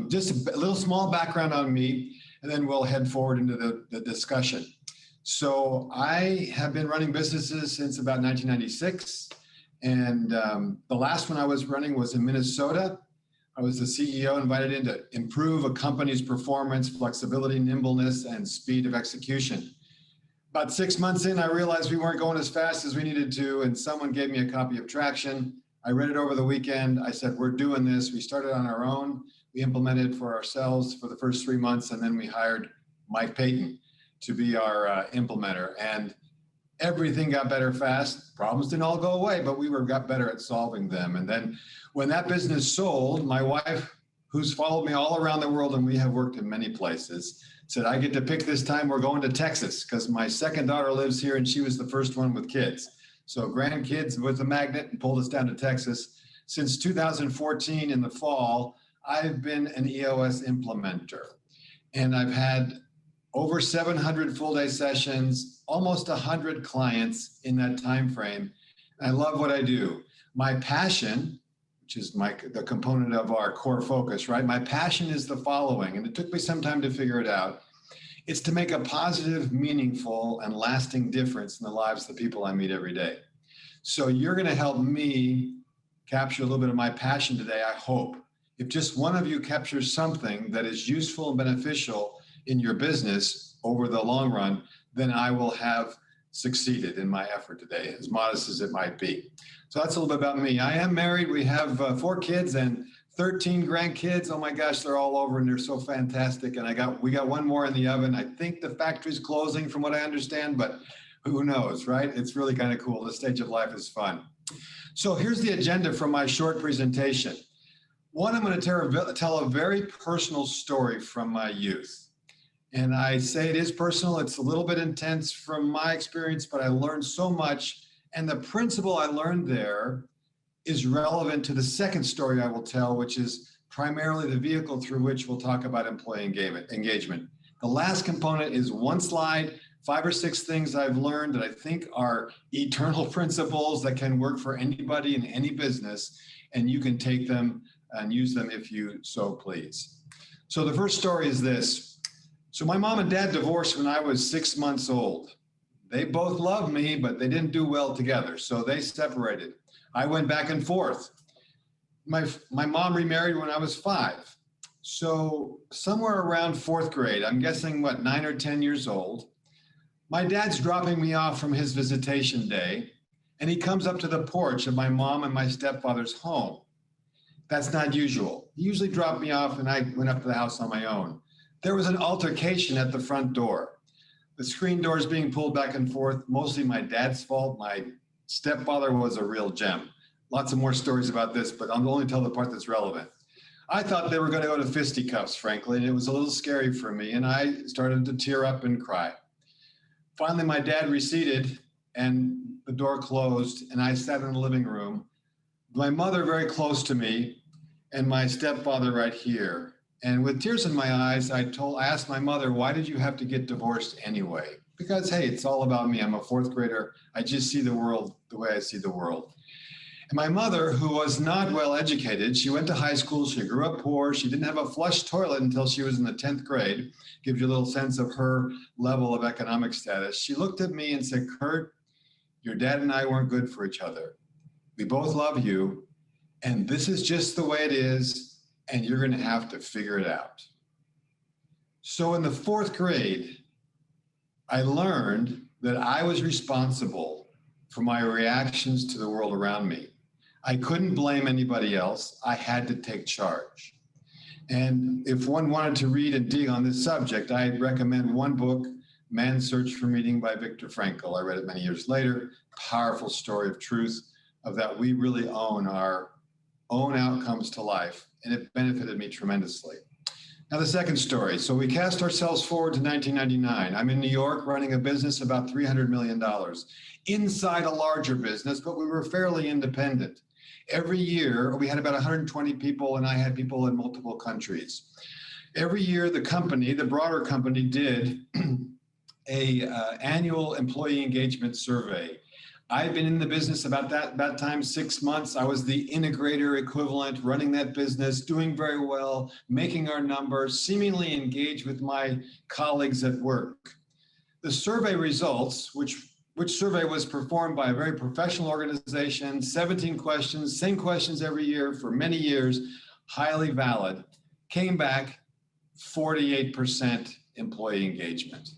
Just a little small background on me, and then we'll head forward into the discussion. So I have been running businesses since about 1996. And the last one I was running was in Minnesota. I was the CEO invited in to improve a company's performance, flexibility, nimbleness, and speed of execution. About 6 months in, I realized we weren't going as fast as we needed to, and someone gave me a copy of Traction. I read it over the weekend. I said, we're doing this. We started on our own. We implemented for ourselves for the first 3 months, and then we hired Mike Payton to be our implementer. And everything got better fast. Problems didn't all go away, but we got better at solving them. And then when that business sold, my wife, who's followed me all around the world, and we have worked in many places, said, I get to pick this time. We're going to Texas because my second daughter lives here and she was the first one with kids. So grandkids was a magnet and pulled us down to Texas. Since 2014 in the fall, I've been an EOS implementer, and I've had over 700 full-day sessions, almost 100 clients in that time frame. I love what I do. My passion, which is the component of our core focus, right? My passion is the following, and it took me some time to figure it out. It's to make a positive, meaningful, and lasting difference in the lives of the people I meet every day. So you're going to help me capture a little bit of my passion today, I hope. If just one of you captures something that is useful and beneficial in your business over the long run, then I will have succeeded in my effort today, as modest as it might be. So that's a little bit about me. I am married. We have 4 kids and 13 grandkids. Oh my gosh, they're all over and they're so fantastic. And we got one more in the oven. I think the factory's closing from what I understand, but who knows, right? It's really kind of cool. This stage of life is fun. So here's the agenda for my short presentation. One, I'm going to tell a very personal story from my youth. And I say it is personal. It's a little bit intense from my experience, but I learned so much. And the principle I learned there is relevant to the second story I will tell, which is primarily the vehicle through which we'll talk about employee engagement. The last component is one slide, 5 or 6 things I've learned that I think are eternal principles that can work for anybody in any business, and you can take them and use them if you so please. So the first story is this. So my mom and dad divorced when I was 6 months old. They both loved me, but they didn't do well together, so they separated. I went back and forth. My mom remarried when I was 5. So somewhere around 4th grade, I'm guessing 9 or 10 years old, my dad's dropping me off from his visitation day, and he comes up to the porch of my mom and my stepfather's home. That's not usual. He usually dropped me off and I went up to the house on my own. There was an altercation at the front door. The screen doors being pulled back and forth, mostly my dad's fault. My stepfather was a real gem. Lots of more stories about this, but I'll only tell the part that's relevant. I thought they were going to go to fisticuffs, frankly, and it was a little scary for me, and I started to tear up and cry. Finally, my dad receded and the door closed, and I sat in the living room. My mother very close to me, and my stepfather right here. And with tears in my eyes, I asked my mother, why did you have to get divorced anyway? Because, hey, it's all about me. I'm a 4th grader. I just see the world the way I see the world. And my mother, who was not well educated, she went to high school, she grew up poor, she didn't have a flush toilet until she was in the 10th grade. Gives you a little sense of her level of economic status. She looked at me and said, Kurt, your dad and I weren't good for each other. We both love you, and this is just the way it is, and you're going to have to figure it out. So in the 4th grade, I learned that I was responsible for my reactions to the world around me. I couldn't blame anybody else. I had to take charge. And if one wanted to read and dig on this subject, I'd recommend one book, Man's Search for Meaning by Viktor Frankl. I read it many years later. Powerful story of truth, of that we really own our own outcomes to life, and it benefited me tremendously. Now the second story. So we cast ourselves forward to 1999. I'm in New York running a business about $300 million inside a larger business, but we were fairly independent. Every year, we had about 120 people, and I had people in multiple countries. Every year, the company, the broader company, did a annual employee engagement survey. I've been in the business about that time, 6 months. I was the integrator equivalent, running that business, doing very well, making our numbers, seemingly engaged with my colleagues at work. The survey results, which survey was performed by a very professional organization, 17 questions, same questions every year for many years, highly valid, came back 48% employee engagement.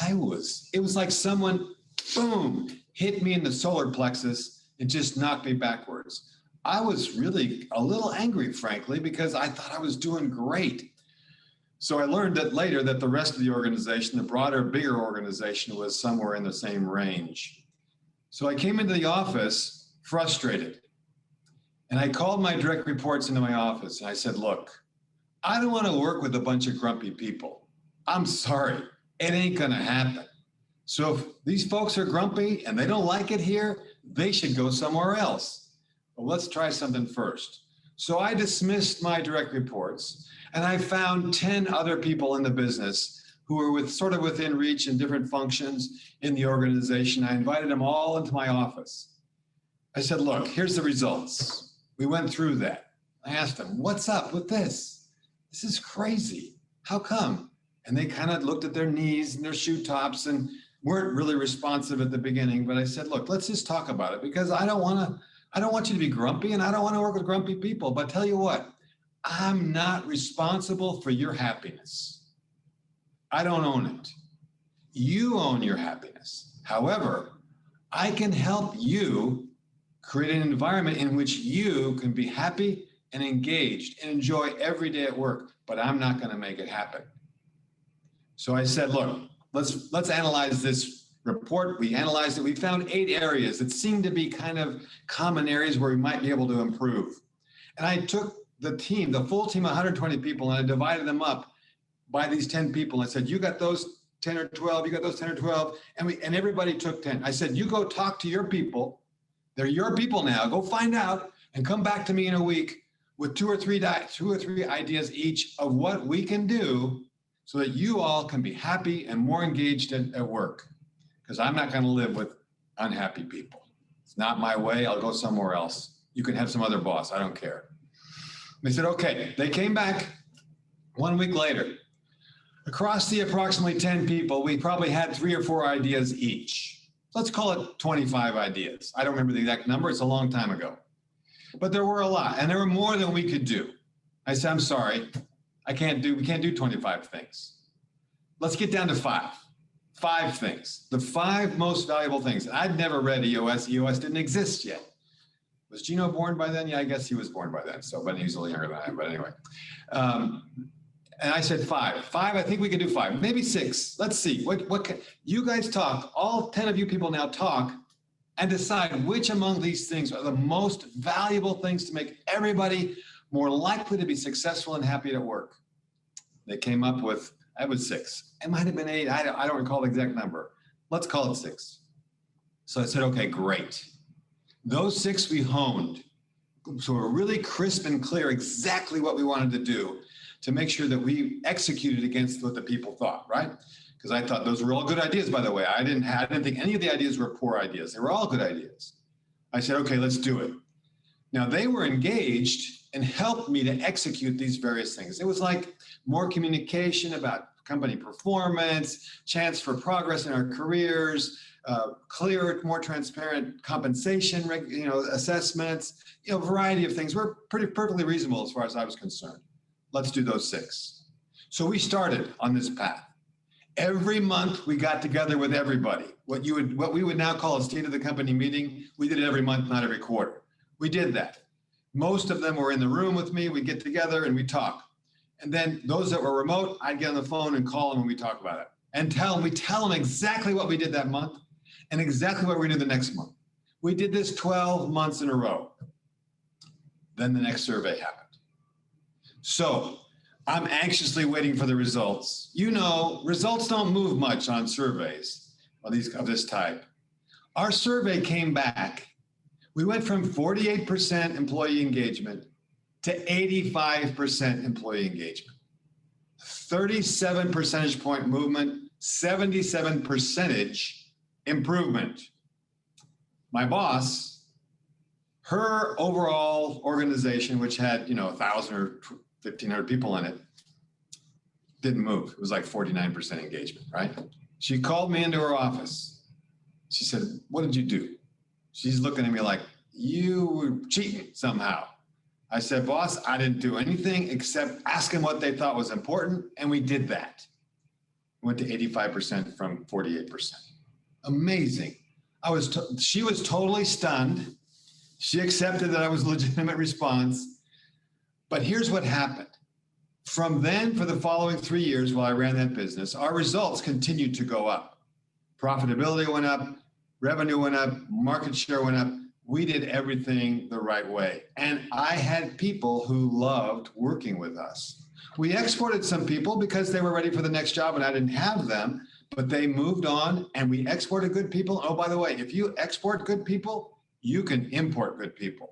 It was like someone, boom, hit me in the solar plexus and just knocked me backwards. I was really a little angry, frankly, because I thought I was doing great. So I learned that later that the rest of the organization, the broader, bigger organization, was somewhere in the same range. So I came into the office frustrated. And I called my direct reports into my office and I said, look, I don't want to work with a bunch of grumpy people. I'm sorry, it ain't gonna happen. So if these folks are grumpy and they don't like it here, they should go somewhere else. Well, let's try something first. So I dismissed my direct reports and I found 10 other people in the business who were sort of within reach in different functions in the organization. I invited them all into my office. I said, look, here's the results. We went through that. I asked them, what's up with this? This is crazy. How come? And they kind of looked at their knees and their shoe tops and weren't really responsive at the beginning. But I said, look, let's just talk about it because I don't want you to be grumpy and I don't want to work with grumpy people. But tell you what, I'm not responsible for your happiness. I don't own it. You own your happiness. However, I can help you create an environment in which you can be happy and engaged and enjoy every day at work, but I'm not going to make it happen. So I said, look, let's analyze this report. We analyzed it. We found 8 areas that seemed to be kind of common areas where we might be able to improve. And I took the team, the full team, 120 people, and I divided them up by these 10 people. I said, you got those 10 or 12, you got those 10 or 12, and everybody took 10. I said, you go talk to your people. They're your people now. Go find out and come back to me in a week with two or three ideas each of what we can do so that you all can be happy and more engaged at work. Because I'm not going to live with unhappy people. It's not my way. I'll go somewhere else. You can have some other boss. I don't care. They said, okay. They came back 1 week later. Across the approximately 10 people, we probably had 3 or 4 ideas each. Let's call it 25 ideas. I don't remember the exact number. It's a long time ago. But there were a lot, and there were more than we could do. I said, I'm sorry. We can't do 25 things. Let's get down to 5. 5 things. The 5 most valuable things. I'd never read EOS. EOS didn't exist yet. Was Gino born by then? Yeah, I guess he was born by then. So, but he was a little younger than I am. But anyway. And I said 5. 5, I think we could do 5. Maybe 6. Let's see. What you guys talk, all 10 of you people now talk and decide which among these things are the most valuable things to make everybody more likely to be successful and happy at work. They came up with, I was 6. It might have been 8. I don't recall the exact number. Let's call it 6. So I said, okay, great. Those 6 we honed. So we're really crisp and clear exactly what we wanted to do to make sure that we executed against what the people thought, right? Because I thought those were all good ideas, by the way. I didn't think any of the ideas were poor ideas. They were all good ideas. I said, okay, let's do it. Now they were engaged and helped me to execute these various things. It was like more communication about company performance, chance for progress in our careers, clearer, more transparent compensation, assessments, a variety of things. We're perfectly reasonable as far as I was concerned. Let's do those 6. So we started on this path. Every month we got together with everybody. What we would now call a state of the company meeting. We did it every month, not every quarter. We did that. Most of them were in the room with me. We'd get together and we'd talk. And then those that were remote, I'd get on the phone and call them and we talk about it. And we tell them exactly what we did that month and exactly what we're gonna do the next month. We did this 12 months in a row. Then the next survey happened. So I'm anxiously waiting for the results. Results don't move much on surveys of this type. Our survey came back. We went from 48% employee engagement to 85% employee engagement. 37 percentage point movement, 77% improvement. My boss, her overall organization, which had, 1,000 or 1,500 people in it, didn't move. It was like 49% engagement, right? She called me into her office. She said, "What did you do?" She's looking at me like, "You were cheating somehow." I said, "Boss, I didn't do anything except ask them what they thought was important, and we did that." Went to 85% from 48%. Amazing. She was totally stunned. She accepted that I was a legitimate response. But here's what happened. From then, for the following 3 years while I ran that business, our results continued to go up. Profitability went up, revenue went up, market share went up. We did everything the right way. And I had people who loved working with us. We exported some people because they were ready for the next job and I didn't have them, but they moved on and we exported good people. Oh, by the way, if you export good people, you can import good people.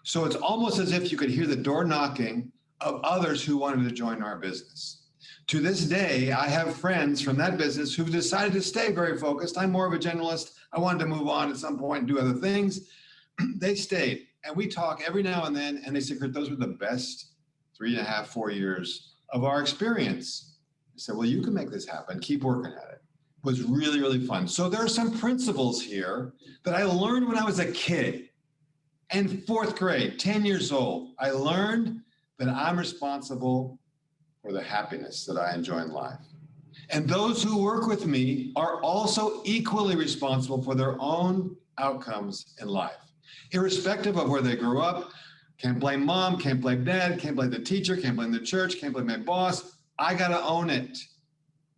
So it's almost as if you could hear the door knocking of others who wanted to join our business. To this day, I have friends from that business who've decided to stay very focused. I'm more of a generalist. I wanted to move on at some point and do other things. They stayed, and we talk every now and then, and they say, "Kurt, those were the best 3.5, 4 years of our experience." I said, "Well, you can make this happen. Keep working at it." It was really, really fun. So there are some principles here that I learned when I was a kid. In 4th grade, 10 years old, I learned that I'm responsible for the happiness that I enjoy in life. And those who work with me are also equally responsible for their own outcomes in life, irrespective of where they grew up. Can't blame mom, can't blame dad, can't blame the teacher, can't blame the church, can't blame my boss. I got to own it.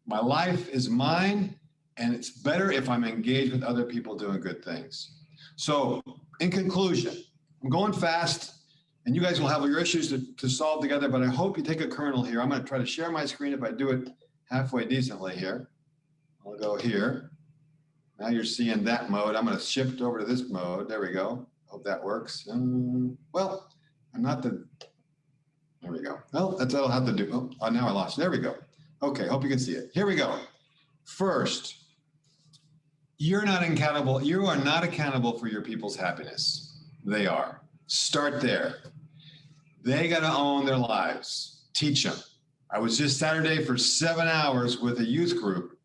My life is mine, and it's better if I'm engaged with other people doing good things. So in conclusion, I'm going fast. And you guys will have your issues to solve together, but I hope you take a kernel here. I'm going to try to share my screen if I do it halfway decently here. I'll go here. Now you're seeing that mode. I'm going to shift over to this mode. There we go. Hope that works. Well, I'm not the, there we go. Well, that's what I'll have to do. Oh, now I lost it. There we go. Okay, hope you can see it. Here we go. First, you're not accountable. You are not accountable for your people's happiness. They are. Start there. They got to own their lives. Teach them. I was just Saturday for 7 hours with a youth group.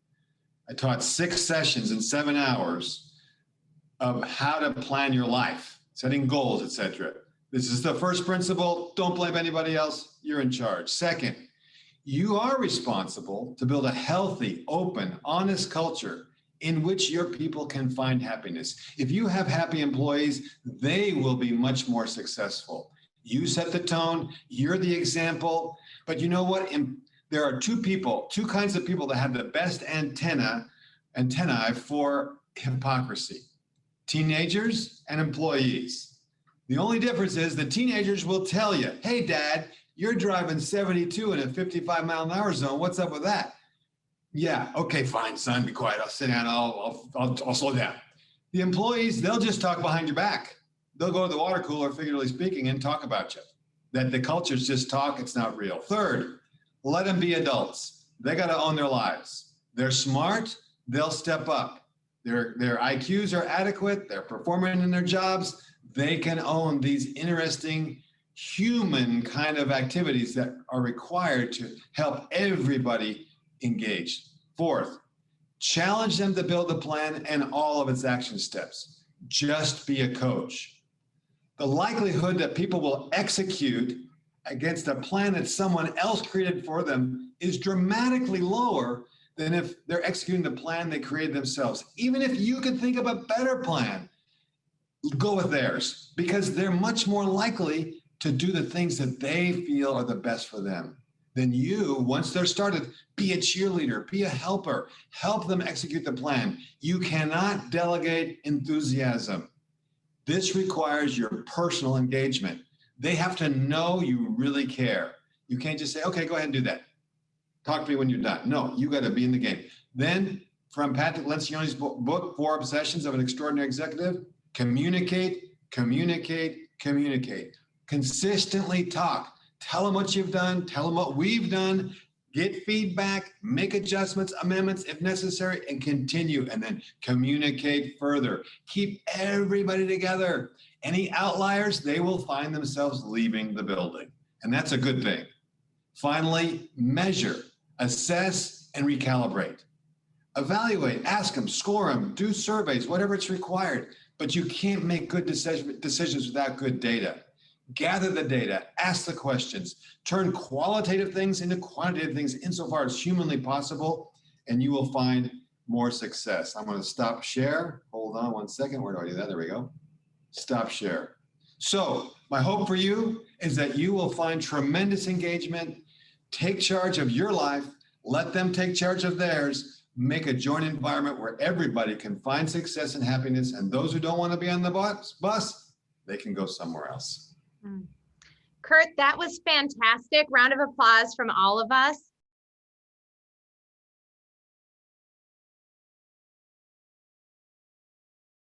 I taught 6 sessions in 7 hours of how to plan your life, setting goals, etc. This is the first principle. Don't blame anybody else. You're in charge. Second, you are responsible to build a healthy, open, honest culture in which your people can find happiness. If you have happy employees, they will be much more successful. You set the tone, you're the example, but you know what? There are two kinds of people that have the best antennae for hypocrisy: teenagers and employees. The only difference is the teenagers will tell you, "Hey, Dad, you're driving 72 in a 55-mile-an-hour zone. What's up with that?" "Yeah, okay, fine, son, be quiet. I'll sit down. I'll slow down." The employees, they'll just talk behind your back. They'll go to the water cooler, figuratively speaking, and talk about you. That the culture's just talk, it's not real. Third, let them be adults. They got to own their lives. They're smart, they'll step up. Their IQs are adequate, they're performing in their jobs. They can own these interesting human kind of activities that are required to help everybody engaged. Fourth, challenge them to build a plan and all of its action steps. Just be a coach. The likelihood that people will execute against a plan that someone else created for them is dramatically lower than if they're executing the plan they created themselves. Even if you could think of a better plan, go with theirs, because they're much more likely to do the things that they feel are the best for them. Then you, once they're started, be a cheerleader, be a helper, help them execute the plan. You cannot delegate enthusiasm. This requires your personal engagement. They have to know you really care. You can't just say, "Okay, go ahead and do that. Talk to me when you're done." No, you got to be in the game. Then from Patrick Lencioni's book, 4 Obsessions of an Extraordinary Executive, communicate, communicate, communicate. Consistently talk. Tell them what you've done. Tell them what we've done. get feedback, make adjustments, amendments if necessary, and continue, and then communicate further. Keep everybody together. Any outliers, they will find themselves leaving the building, and that's a good thing. Finally, measure, assess, and recalibrate. Evaluate, ask them, score them, do surveys, whatever it's required, but you can't make good decisions without good data. Gather the data, ask the questions, turn qualitative things into quantitative things insofar as humanly possible, and you will find more success. I'm going to stop share. Hold on one second. Where do I do that? There we go. Stop share. So my hope for you is that you will find tremendous engagement, take charge of your life, let them take charge of theirs, make a joint environment where everybody can find success and happiness, and those who don't want to be on the bus, they can go somewhere else. Kurt, that was fantastic. Round of applause from all of us.